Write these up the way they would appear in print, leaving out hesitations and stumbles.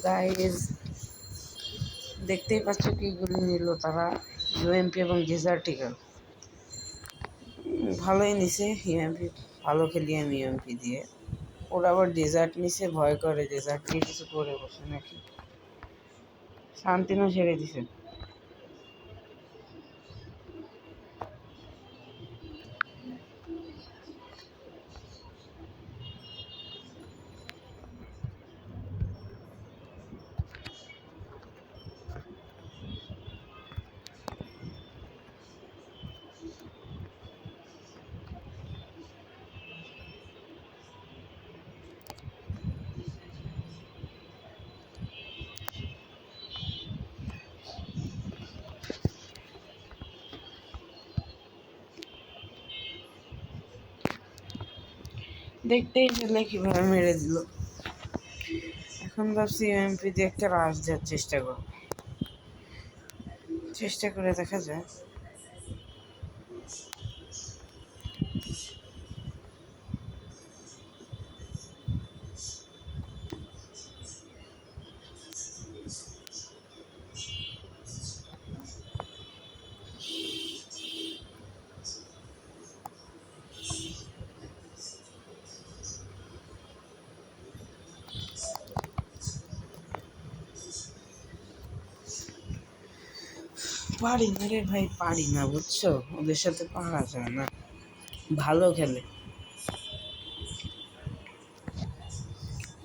Guys, দেখতেই পাচ্ছ কি গুলি নিল তারা, ইউএমপি এবং ডেজার্টিকাল। ভালোই নিছে ইউএমপি, ভালো খেলি আমি ইউএমপি দিয়ে। ওরা আবার ডেজার্ট নিছে, ভয় করে ডেজার্ট নিয়ে কিছু করে বসে নাকি। শান্তিনও ছেড়ে দিছে। দেখতেই পেলে কিভাবে মেরে দিল। এখন ভাবছি ইউএমপি দিয়ে একটা রাশ দেওয়ার চেষ্টা করে দেখা যায়। পারি না রে ভাই, পারি না, বুঝছো? ওদের সাথে পারা যায় না। ভালো খেলে।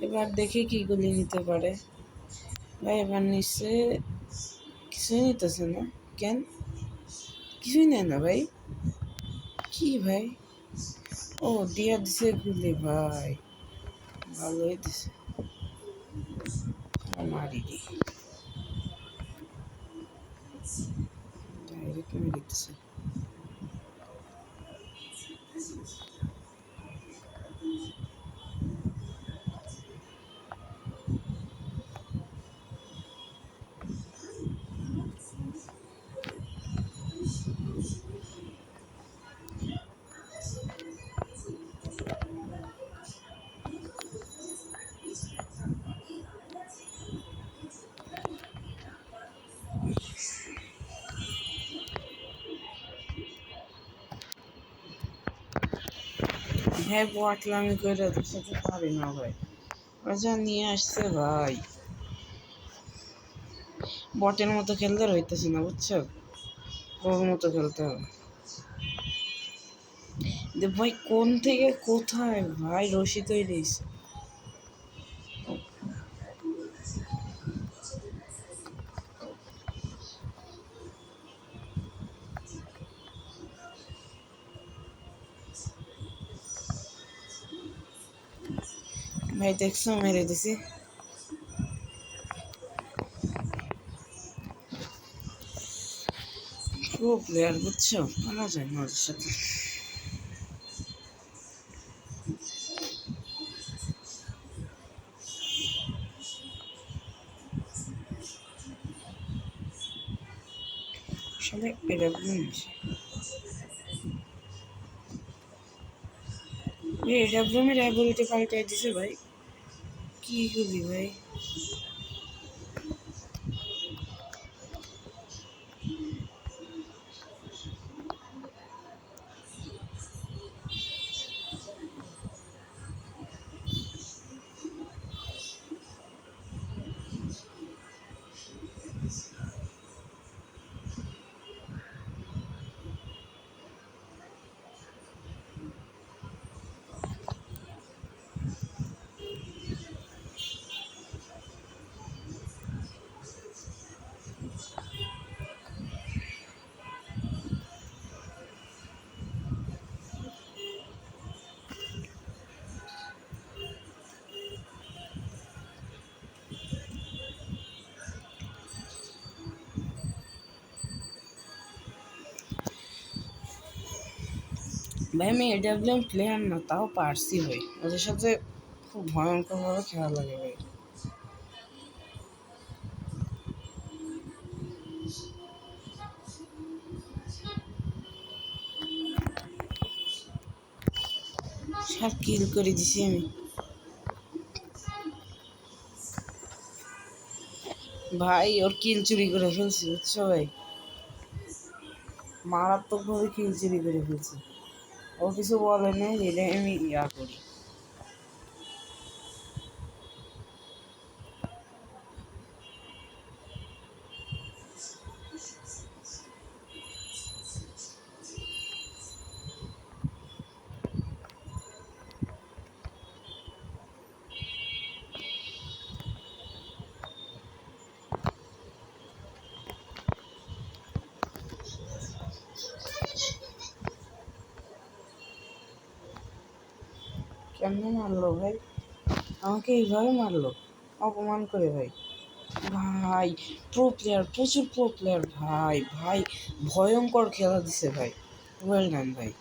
এবার দেখি কি গুলি নিতে পারে। ভাই এবার নিচ্ছে, কিছুই নিতেছে না কেন? কিছুই নেয় না ভাই। কি ভাই? ও দিয়া দিছে গুলি ভাই, ভালোই দিছে। মারি দি, ডাইরেক্ট মেরে দিচ্ছে। হ্যাঁ বটলামি করে ওদের সাথে পারি না ভাই। ওরা যা নিয়ে আসছে ভাই, বটের মতো খেলতে হইতেছে না, বুঝছো? ওর মতো খেলতে হবে। ভাই কোন থেকে কোথায় ভাই রশি তৈরি হয়েছে। ভাই দেখছো মেরে দিছি। প্রো প্লেয়ার, বুঝছো? মানা যায় না ওদের সাথে। আসলে এডাব্লিউ নিছে, এডাব্লিউ এর অ্যাবিলিটি পাল্টাই দিছে ভাই। কি গুলি ভাই! ভাই আমি এডাব্লিউ প্লেয়ার না, তাও পারছি ভাই। ওদের সাথে খুব ভয়ঙ্করভাবে খেলা লাগে ভাই। সব কিল করে দিছি আমি। ভাই ওর কিল চুরি করে ফেলছি, বুঝছো ভাই? মারাত্মকভাবে কিল চুরি করে ফেলছি। ও কিছু বলে নেই, এটা আমি ইয়া করি। কেমনে মারলো ভাই? আমাকে এইভাবে মারলো, অপমান করে ভাই। ভাই প্রো প্লেয়ার, প্রচুর প্রো প্লেয়ার ভাই। ভাই ভয়ঙ্কর খেলা দিছে ভাই। ওয়েল ডান ভাই।